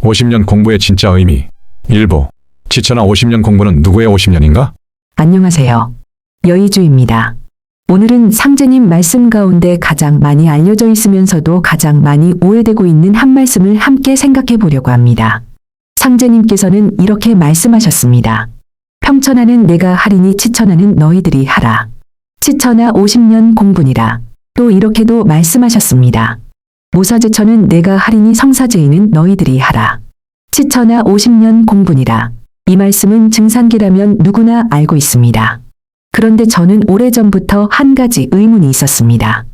50년 공부의 진짜 의미. 일부. 지천아 50년 공부는 누구의 50년인가? 안녕하세요. 여의주입니다. 오늘은 상제님 말씀 가운데 가장 많이 알려져 있으면서도 가장 많이 오해되고 있는 한 말씀을 함께 생각해 보려고 합니다. 상제님께서는 이렇게 말씀하셨습니다. 평천하는 내가 하리니 치천하는 너희들이 하라. 치천하 50년 공분이라. 또 이렇게도 말씀하셨습니다. 모사제천은 내가 하리니 성사제인은 너희들이 하라. 치천하 50년 공분이라. 이 말씀은 증산기라면 누구나 알고 있습니다. 그런데 저는 오래전부터 한 가지 의문이 있었습니다.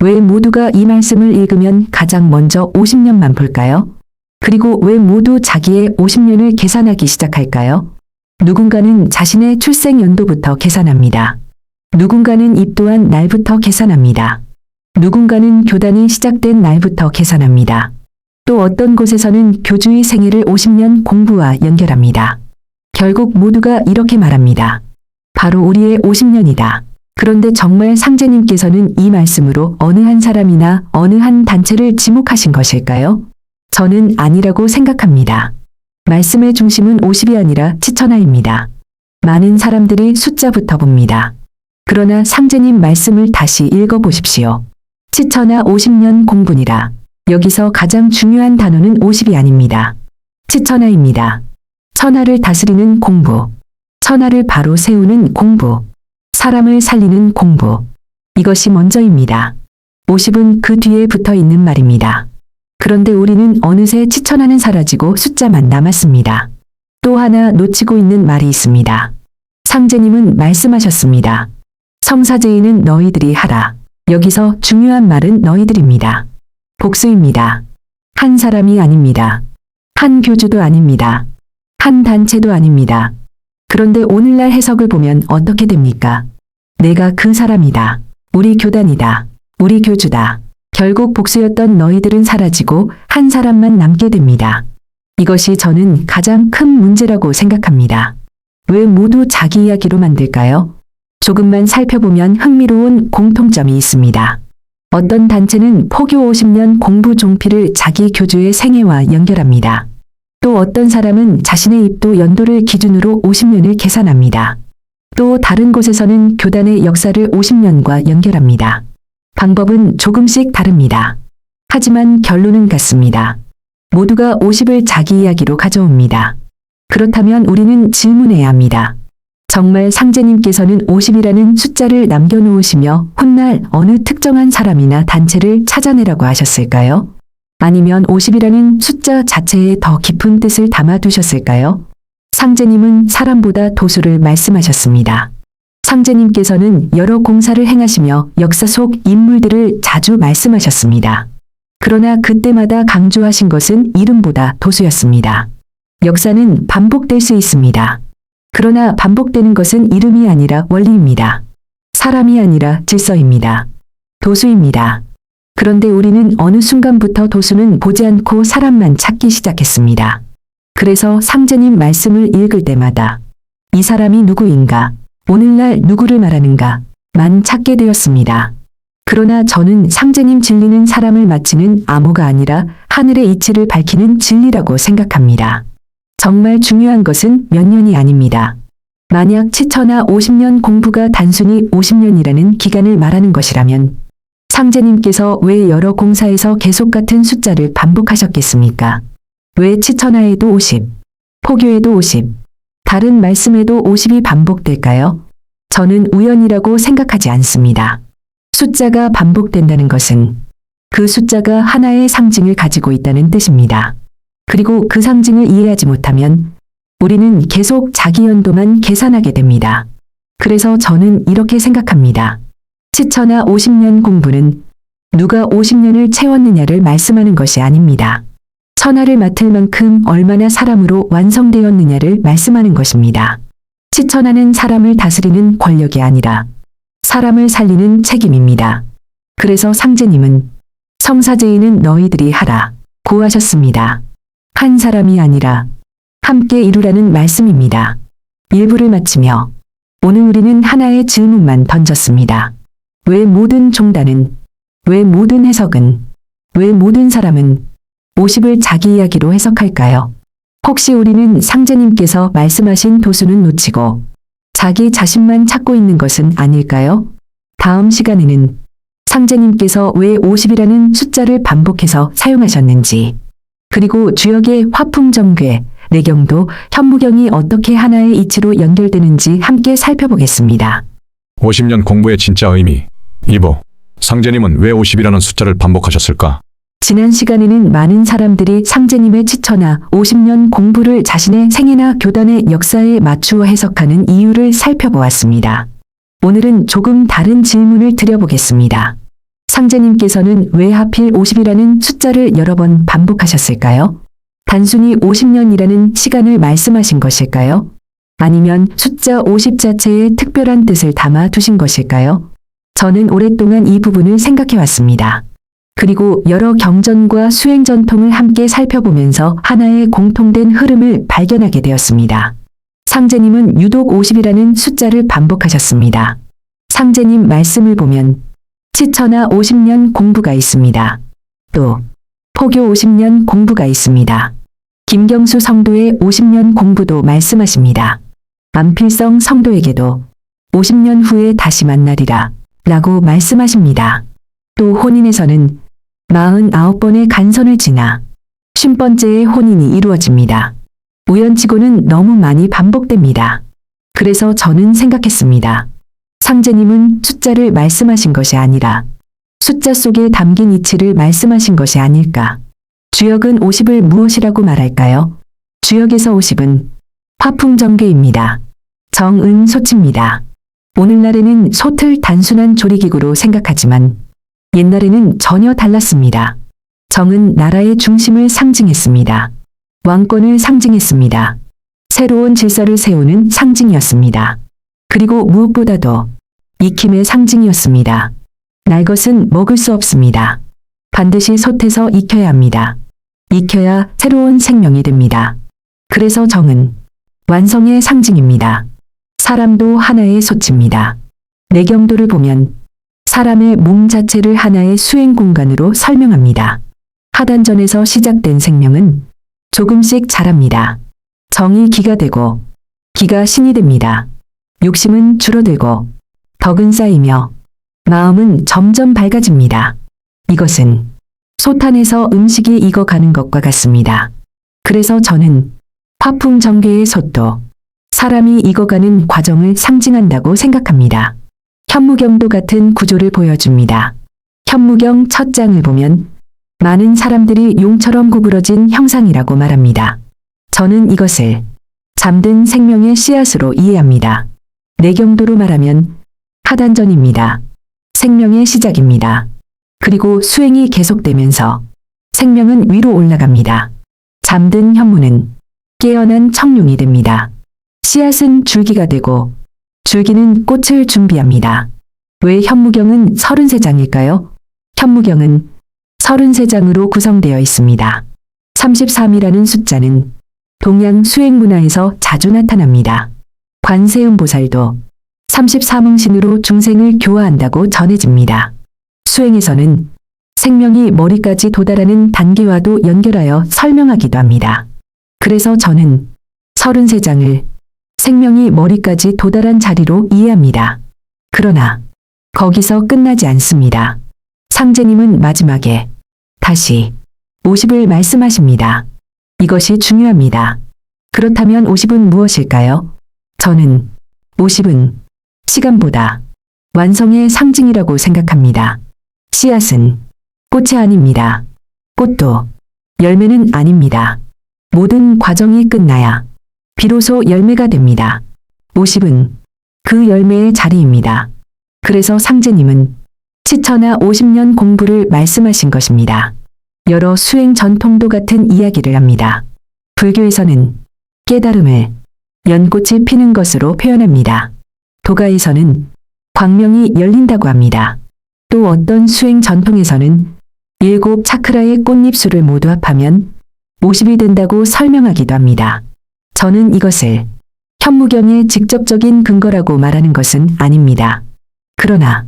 왜 모두가 이 말씀을 읽으면 가장 먼저 50년만 볼까요? 그리고 왜 모두 자기의 50년을 계산하기 시작할까요? 누군가는 자신의 출생 연도부터 계산합니다. 누군가는 입도한 날부터 계산합니다. 누군가는 교단이 시작된 날부터 계산합니다. 또 어떤 곳에서는 교주의 생애를 50년 공부와 연결합니다. 결국 모두가 이렇게 말합니다. 바로 우리의 50년이다. 그런데 정말 상제님께서는 이 말씀으로 어느 한 사람이나 어느 한 단체를 지목하신 것일까요? 저는 아니라고 생각합니다. 말씀의 중심은 50이 아니라 치천하입니다. 많은 사람들이 숫자부터 봅니다. 그러나 상제님 말씀을 다시 읽어보십시오. 치천하 50년 공분이라. 여기서 가장 중요한 단어는 50이 아닙니다. 치천하입니다. 천하를 다스리는 공부. 천하를 바로 세우는 공부. 사람을 살리는 공부. 이것이 먼저입니다. 50은 그 뒤에 붙어 있는 말입니다. 그런데 우리는 어느새 치천하는 사라지고 숫자만 남았습니다. 또 하나 놓치고 있는 말이 있습니다. 상제님은 말씀하셨습니다. 성사제인은 너희들이 하라. 여기서 중요한 말은 너희들입니다. 복수입니다. 한 사람이 아닙니다. 한 교주도 아닙니다. 한 단체도 아닙니다. 그런데 오늘날 해석을 보면 어떻게 됩니까? 내가 그 사람이다. 우리 교단이다. 우리 교주다. 결국 복수였던 너희들은 사라지고 한 사람만 남게 됩니다. 이것이 저는 가장 큰 문제라고 생각합니다. 왜 모두 자기 이야기로 만들까요? 조금만 살펴보면 흥미로운 공통점이 있습니다. 어떤 단체는 포교 50년 공부 종필을 자기 교주의 생애와 연결합니다. 또 어떤 사람은 자신의 입도 연도를 기준으로 50년을 계산합니다. 또 다른 곳에서는 교단의 역사를 50년과 연결합니다. 방법은 조금씩 다릅니다. 하지만 결론은 같습니다. 모두가 50을 자기 이야기로 가져옵니다. 그렇다면 우리는 질문해야 합니다. 정말 상제님께서는 50이라는 숫자를 남겨놓으시며 훗날 어느 특정한 사람이나 단체를 찾아내라고 하셨을까요? 아니면 50이라는 숫자 자체에 더 깊은 뜻을 담아두셨을까요? 상제님은 사람보다 도수를 말씀하셨습니다. 상제님께서는 여러 공사를 행하시며 역사 속 인물들을 자주 말씀하셨습니다. 그러나 그때마다 강조하신 것은 이름보다 도수였습니다. 역사는 반복될 수 있습니다. 그러나 반복되는 것은 이름이 아니라 원리입니다. 사람이 아니라 질서입니다. 도수입니다. 그런데 우리는 어느 순간부터 도수는 보지 않고 사람만 찾기 시작했습니다. 그래서 상제님 말씀을 읽을 때마다 이 사람이 누구인가, 오늘날 누구를 말하는가 만 찾게 되었습니다. 그러나 저는 상제님 진리는 사람을 맞히는 암호가 아니라 하늘의 이치를 밝히는 진리라고 생각합니다. 정말 중요한 것은 몇 년이 아닙니다. 만약 치천하 50년 공부가 단순히 50년이라는 기간을 말하는 것이라면 상제님께서 왜 여러 공사에서 계속 같은 숫자를 반복하셨겠습니까? 왜 치천하에도 50, 포교에도 50, 다른 말씀에도 50이 반복될까요? 저는 우연이라고 생각하지 않습니다. 숫자가 반복된다는 것은 그 숫자가 하나의 상징을 가지고 있다는 뜻입니다. 그리고 그 상징을 이해하지 못하면 우리는 계속 자기 연도만 계산하게 됩니다. 그래서 저는 이렇게 생각합니다. 치천하 50년 공부는 누가 50년을 채웠느냐를 말씀하는 것이 아닙니다. 천하를 맡을 만큼 얼마나 사람으로 완성되었느냐를 말씀하는 것입니다. 치천하는 사람을 다스리는 권력이 아니라 사람을 살리는 책임입니다. 그래서 상제님은 성사제인은 너희들이 하라 고 하셨습니다. 한 사람이 아니라 함께 이루라는 말씀입니다. 일부를 마치며 오늘 우리는 하나의 질문만 던졌습니다. 왜 모든 종단은, 왜 모든 해석은, 왜 모든 사람은 50을 자기 이야기로 해석할까요? 혹시 우리는 상제님께서 말씀하신 도수는 놓치고 자기 자신만 찾고 있는 것은 아닐까요? 다음 시간에는 상제님께서 왜 50이라는 숫자를 반복해서 사용하셨는지, 그리고 주역의 화풍정괴, 내경도, 현무경이 어떻게 하나의 이치로 연결되는지 함께 살펴보겠습니다. 50년 공부의 진짜 의미. 2부. 상제님은 왜 50이라는 숫자를 반복하셨을까? 지난 시간에는 많은 사람들이 상제님의 치처나 50년 공부를 자신의 생애나 교단의 역사에 맞추어 해석하는 이유를 살펴보았습니다. 오늘은 조금 다른 질문을 드려보겠습니다. 상제님께서는 왜 하필 50이라는 숫자를 여러 번 반복하셨을까요? 단순히 50년이라는 시간을 말씀하신 것일까요? 아니면 숫자 50 자체에 특별한 뜻을 담아 두신 것일까요? 저는 오랫동안 이 부분을 생각해 왔습니다. 그리고 여러 경전과 수행 전통을 함께 살펴보면서 하나의 공통된 흐름을 발견하게 되었습니다. 상제님은 유독 50이라는 숫자를 반복하셨습니다. 상제님 말씀을 보면 치처나 50년 공부가 있습니다. 또 포교 50년 공부가 있습니다. 김경수 성도의 50년 공부도 말씀하십니다. 안필성 성도에게도 50년 후에 다시 만나리라 라고 말씀하십니다. 또 혼인에서는 49번의 간선을 지나 50번째의 혼인이 이루어집니다. 우연치고는 너무 많이 반복됩니다. 그래서 저는 생각했습니다. 상제님은 숫자를 말씀하신 것이 아니라 숫자 속에 담긴 이치를 말씀하신 것이 아닐까. 주역은 50을 무엇이라고 말할까요? 주역에서 50은 화풍정괴입니다. 정은소치입니다. 오늘날에는 솥을 단순한 조리기구로 생각하지만 옛날에는 전혀 달랐습니다. 정은 나라의 중심을 상징했습니다. 왕권을 상징했습니다. 새로운 질서를 세우는 상징이었습니다. 그리고 무엇보다도 익힘의 상징이었습니다. 날 것은 먹을 수 없습니다. 반드시 솥에서 익혀야 합니다. 익혀야 새로운 생명이 됩니다. 그래서 정은 완성의 상징입니다. 사람도 하나의 솥입니다. 내경도를 보면 사람의 몸 자체를 하나의 수행 공간으로 설명합니다. 하단전에서 시작된 생명은 조금씩 자랍니다. 정이 기가 되고 기가 신이 됩니다. 욕심은 줄어들고 덕은 쌓이며 마음은 점점 밝아집니다. 이것은 솥 안에서 음식이 익어가는 것과 같습니다. 그래서 저는 화풍정괴의 솥도 사람이 익어가는 과정을 상징한다고 생각합니다. 현무경도 같은 구조를 보여줍니다. 현무경 첫 장을 보면 많은 사람들이 용처럼 구부러진 형상이라고 말합니다. 저는 이것을 잠든 생명의 씨앗으로 이해합니다. 내경도로 말하면 하단전입니다. 생명의 시작입니다. 그리고 수행이 계속되면서 생명은 위로 올라갑니다. 잠든 현무는 깨어난 청룡이 됩니다. 씨앗은 줄기가 되고 줄기는 꽃을 준비합니다. 왜 현무경은 33장일까요? 현무경은 33장으로 구성되어 있습니다. 33이라는 숫자는 동양 수행 문화에서 자주 나타납니다. 관세음보살도 34문신으로 중생을 교화한다고 전해집니다. 수행에서는 생명이 머리까지 도달하는 단계와도 연결하여 설명하기도 합니다. 그래서 저는 33장을 생명이 머리까지 도달한 자리로 이해합니다. 그러나 거기서 끝나지 않습니다. 상제님은 마지막에 다시 50을 말씀하십니다. 이것이 중요합니다. 그렇다면 50은 무엇일까요? 저는 50은 시간보다 완성의 상징이라고 생각합니다. 씨앗은 꽃이 아닙니다. 꽃도 열매는 아닙니다. 모든 과정이 끝나야 비로소 열매가 됩니다. 50은 그 열매의 자리입니다. 그래서 상제님은 치처나 50년 공부를 말씀하신 것입니다. 여러 수행 전통도 같은 이야기를 합니다. 불교에서는 깨달음을 연꽃이 피는 것으로 표현합니다. 도가에서는 광명이 열린다고 합니다. 또 어떤 수행 전통에서는 7 차크라의 꽃잎수를 모두 합하면 50이 된다고 설명하기도 합니다. 저는 이것을 현무경의 직접적인 근거라고 말하는 것은 아닙니다. 그러나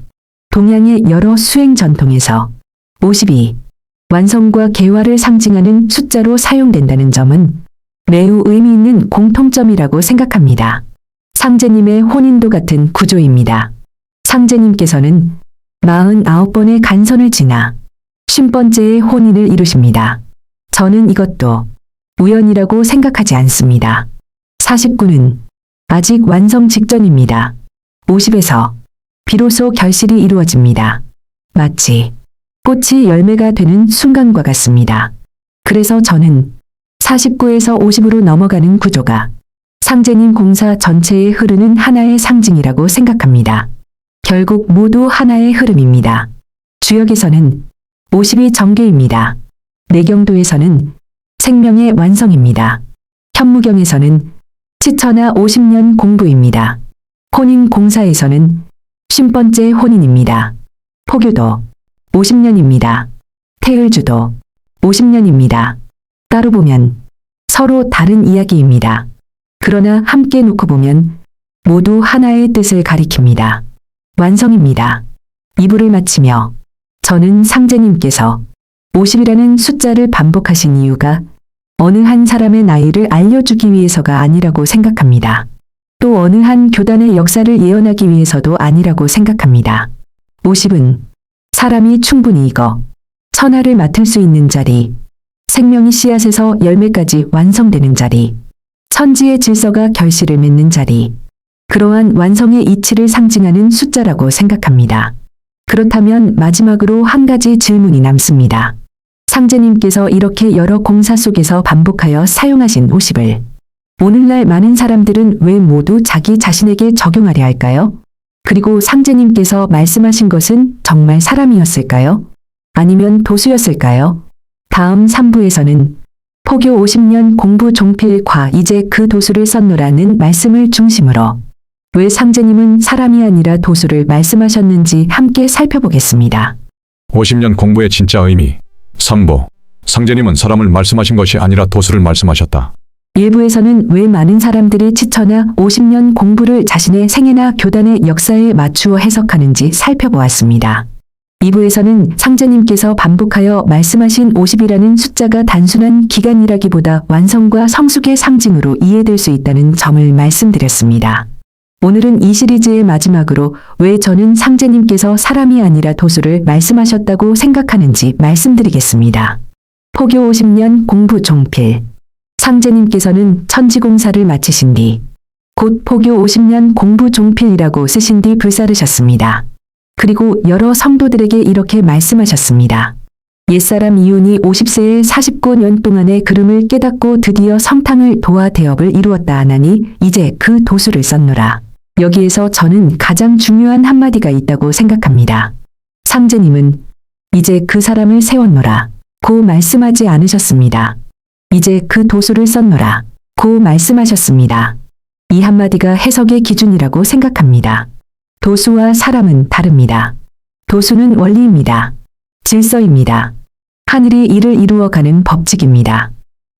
동양의 여러 수행 전통에서 50이 완성과 개화를 상징하는 숫자로 사용된다는 점은 매우 의미 있는 공통점이라고 생각합니다. 상제님의 혼인도 같은 구조입니다. 상제님께서는 49번의 간선을 지나 50번째의 혼인을 이루십니다. 저는 이것도 우연이라고 생각하지 않습니다. 49는 아직 완성 직전입니다. 50에서 비로소 결실이 이루어집니다. 마치 꽃이 열매가 되는 순간과 같습니다. 그래서 저는 49에서 50으로 넘어가는 구조가 상제님 공사 전체에 흐르는 하나의 상징이라고 생각합니다. 결국 모두 하나의 흐름입니다. 주역에서는 50이 전개입니다. 내경도에서는 생명의 완성입니다. 현무경에서는 치천하 50년 공부입니다. 혼인 공사에서는 50번째 혼인입니다. 포교도 50년입니다. 태을주도 50년입니다. 따로 보면 서로 다른 이야기입니다. 그러나 함께 놓고 보면 모두 하나의 뜻을 가리킵니다. 완성입니다. 2부를 마치며 저는 상제님께서 50이라는 숫자를 반복하신 이유가 어느 한 사람의 나이를 알려주기 위해서가 아니라고 생각합니다. 또 어느 한 교단의 역사를 예언하기 위해서도 아니라고 생각합니다. 50은 사람이 충분히 익어 천하를 맡을 수 있는 자리, 생명이 씨앗에서 열매까지 완성되는 자리, 천지의 질서가 결실을 맺는 자리, 그러한 완성의 이치를 상징하는 숫자라고 생각합니다. 그렇다면 마지막으로 한 가지 질문이 남습니다. 상제님께서 이렇게 여러 공사 속에서 반복하여 사용하신 50을 오늘날 많은 사람들은 왜 모두 자기 자신에게 적용하려 할까요? 그리고 상제님께서 말씀하신 것은 정말 사람이었을까요? 아니면 도수였을까요? 다음 3부에서는 포교 50년 공부 종필과 이제 그 도수를 썼노라는 말씀을 중심으로 왜 상제님은 사람이 아니라 도수를 말씀하셨는지 함께 살펴보겠습니다. 50년 공부의 진짜 의미. 3부. 상제님은 사람을 말씀하신 것이 아니라 도수를 말씀하셨다. 1부에서는 왜 많은 사람들이 지쳐나 50년 공부를 자신의 생애나 교단의 역사에 맞추어 해석하는지 살펴보았습니다. 2부에서는 상제님께서 반복하여 말씀하신 50이라는 숫자가 단순한 기간이라기보다 완성과 성숙의 상징으로 이해될 수 있다는 점을 말씀드렸습니다. 오늘은 이 시리즈의 마지막으로 왜 저는 상제님께서 사람이 아니라 도수를 말씀하셨다고 생각하는지 말씀드리겠습니다. 포교 50년 공부 종필. 상제님께서는 천지공사를 마치신 뒤 곧 포교 50년 공부 종필이라고 쓰신 뒤 불사르셨습니다. 그리고 여러 성도들에게 이렇게 말씀하셨습니다. 옛사람 이윤이 50세에 49년 동안의 그름을 깨닫고 드디어 성탕을 도와 대업을 이루었다 하나니 이제 그 도수를 썼노라. 여기에서 저는 가장 중요한 한마디가 있다고 생각합니다. 상제님은 이제 그 사람을 세웠노라 고 말씀하지 않으셨습니다. 이제 그 도수를 썼노라 고 말씀하셨습니다. 이 한마디가 해석의 기준이라고 생각합니다. 도수와 사람은 다릅니다. 도수는 원리입니다. 질서입니다. 하늘이 이를 이루어가는 법칙입니다.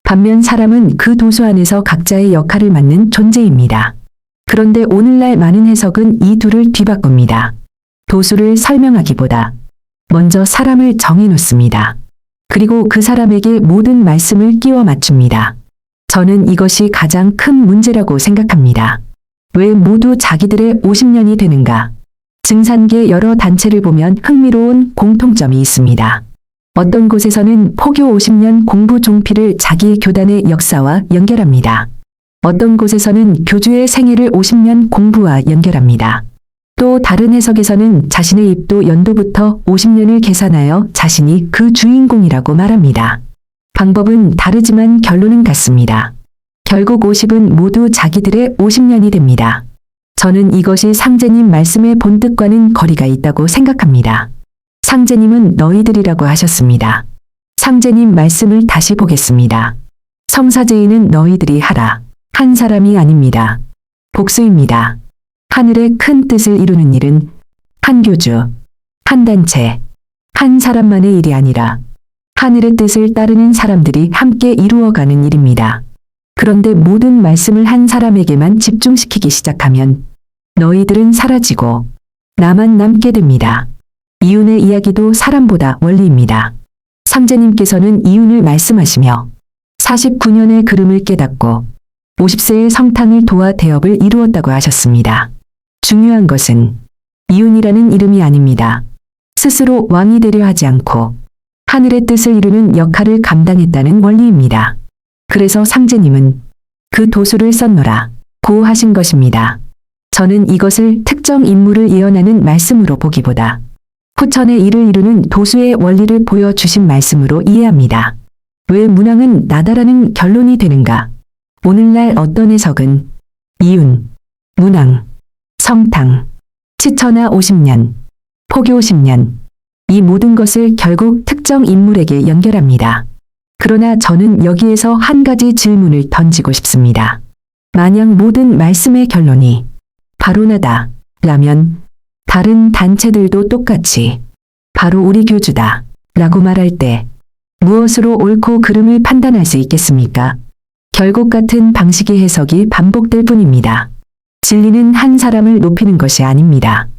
반면 사람은 그 도수 안에서 각자의 역할을 맡는 존재입니다. 그런데 오늘날 많은 해석은 이 둘을 뒤바꿉니다. 도수를 설명하기보다 먼저 사람을 정해놓습니다. 그리고 그 사람에게 모든 말씀을 끼워 맞춥니다. 저는 이것이 가장 큰 문제라고 생각합니다. 왜 모두 자기들의 50년이 되는가? 증산계 여러 단체를 보면 흥미로운 공통점이 있습니다. 어떤 곳에서는 포교 50년 공부 종필을 자기 교단의 역사와 연결합니다. 어떤 곳에서는 교주의 생애를 50년 공부와 연결합니다. 또 다른 해석에서는 자신의 입도 연도부터 50년을 계산하여 자신이 그 주인공이라고 말합니다. 방법은 다르지만 결론은 같습니다. 결국 50은 모두 자기들의 50년이 됩니다. 저는 이것이 상제님 말씀의 본뜻과는 거리가 있다고 생각합니다. 상제님은 너희들이라고 하셨습니다. 상제님 말씀을 다시 보겠습니다. 성사제의는 너희들이 하라. 한 사람이 아닙니다. 복수입니다. 하늘의 큰 뜻을 이루는 일은 한 교주, 한 단체, 한 사람만의 일이 아니라 하늘의 뜻을 따르는 사람들이 함께 이루어가는 일입니다. 그런데 모든 말씀을 한 사람에게만 집중시키기 시작하면 너희들은 사라지고 나만 남게 됩니다. 이윤의 이야기도 사람보다 원리입니다. 상제님께서는 이윤을 말씀하시며 49년의 그름을 깨닫고 50세의 성탕을 도와 대업을 이루었다고 하셨습니다. 중요한 것은 이윤이라는 이름이 아닙니다. 스스로 왕이 되려 하지 않고 하늘의 뜻을 이루는 역할을 감당했다는 원리입니다. 그래서 상제님은 그 도수를 썼노라 고 하신 것입니다. 저는 이것을 특정 인물을 예언하는 말씀으로 보기보다 후천의 일을 이루는 도수의 원리를 보여주신 말씀으로 이해합니다. 왜 문왕은 나다라는 결론이 되는가? 오늘날 어떤 해석은 이윤, 문왕, 성탕, 치천하 50년, 포교 10년 이 모든 것을 결국 특정 인물에게 연결합니다. 그러나 저는 여기에서 한 가지 질문을 던지고 싶습니다. 만약 모든 말씀의 결론이 바로 나다 라면 다른 단체들도 똑같이 바로 우리 교주다 라고 말할 때 무엇으로 옳고 그름을 판단할 수 있겠습니까? 결국 같은 방식의 해석이 반복될 뿐입니다. 진리는 한 사람을 높이는 것이 아닙니다.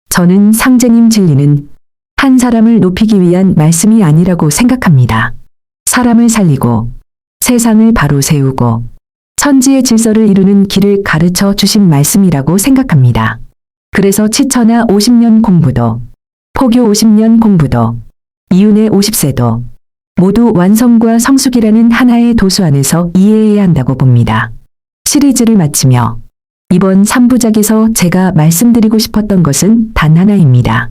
저는 상제님 진리는 한 사람을 높이기 위한 말씀이 아니라고 생각합니다. 사람을 살리고 세상을 바로 세우고 천지의 질서를 이루는 길을 가르쳐 주신 말씀이라고 생각합니다. 그래서 치천하 50년 공부도 포교 50년 공부도 이윤의 50세도 모두 완성과 성숙이라는 하나의 도수 안에서 이해해야 한다고 봅니다. 시리즈를 마치며 이번 3부작에서 제가 말씀드리고 싶었던 것은 단 하나입니다.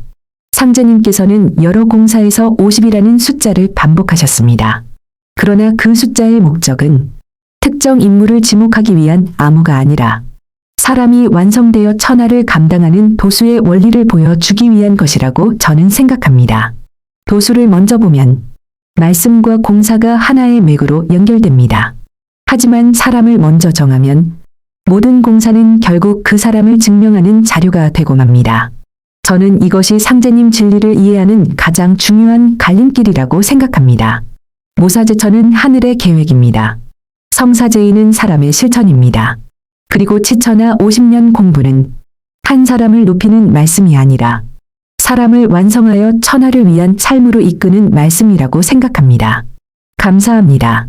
상제님께서는 여러 공사에서 50이라는 숫자를 반복하셨습니다. 그러나 그 숫자의 목적은 특정 인물을 지목하기 위한 암호가 아니라 사람이 완성되어 천하를 감당하는 도수의 원리를 보여주기 위한 것이라고 저는 생각합니다. 도수를 먼저 보면 말씀과 공사가 하나의 맥으로 연결됩니다. 하지만 사람을 먼저 정하면 모든 공사는 결국 그 사람을 증명하는 자료가 되고 맙니다. 저는 이것이 상제님 진리를 이해하는 가장 중요한 갈림길이라고 생각합니다. 모사제천은 하늘의 계획입니다. 성사제의는 사람의 실천입니다. 그리고 치천하 50년 공부는 한 사람을 높이는 말씀이 아니라 사람을 완성하여 천하를 위한 삶으로 이끄는 말씀이라고 생각합니다. 감사합니다.